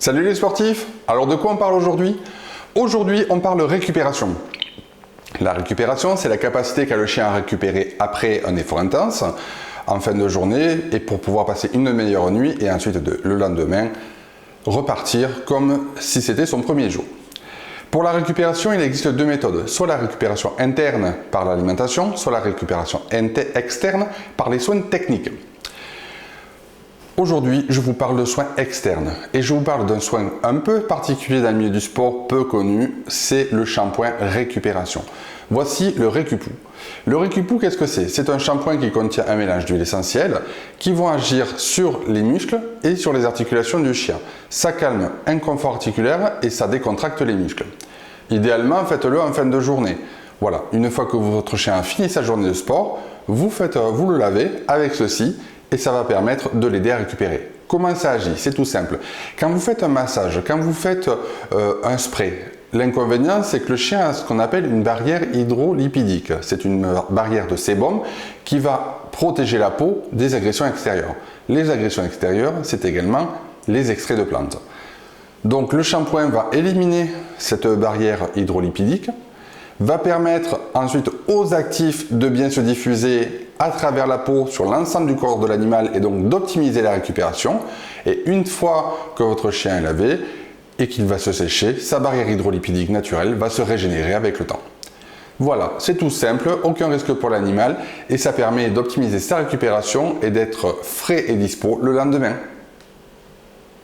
Salut les sportifs! Alors de quoi on parle aujourd'hui? Aujourd'hui on parle récupération. La récupération, c'est la capacité qu'a le chien à récupérer après un effort intense, en fin de journée, et pour pouvoir passer une meilleure nuit et ensuite le lendemain repartir comme si c'était son premier jour. Pour la récupération, il existe deux méthodes, soit la récupération interne par l'alimentation, soit la récupération externe par les soins techniques. Aujourd'hui, je vous parle de soins externes et je vous parle d'un soin un peu particulier dans le milieu du sport, peu connu, c'est le shampoing récupération. Voici le Récupoo. Le Récupoo, qu'est-ce que c'est? C'est un shampoing qui contient un mélange d'huile essentielle qui vont agir sur les muscles et sur les articulations du chien. Ça calme un confort articulaire et ça décontracte les muscles. Idéalement, faites-le en fin de journée. Voilà, une fois que votre chien a fini sa journée de sport, vous le lavez avec ceci et ça va permettre de l'aider à récupérer. Comment ça agit? C'est tout simple. Quand vous faites un massage, quand vous faites un spray, l'inconvénient c'est que le chien a ce qu'on appelle une barrière hydrolipidique. C'est une barrière de sébum qui va protéger la peau des agressions extérieures. Les agressions extérieures, c'est également les extraits de plantes. Donc le shampoing va éliminer cette barrière hydrolipidique, va permettre ensuite aux actifs de bien se diffuser à travers la peau sur l'ensemble du corps de l'animal et donc d'optimiser la récupération. Et une fois que votre chien est lavé et qu'il va se sécher, sa barrière hydrolipidique naturelle va se régénérer avec le temps. Voilà, c'est tout simple, aucun risque pour l'animal et ça permet d'optimiser sa récupération et d'être frais et dispo le lendemain.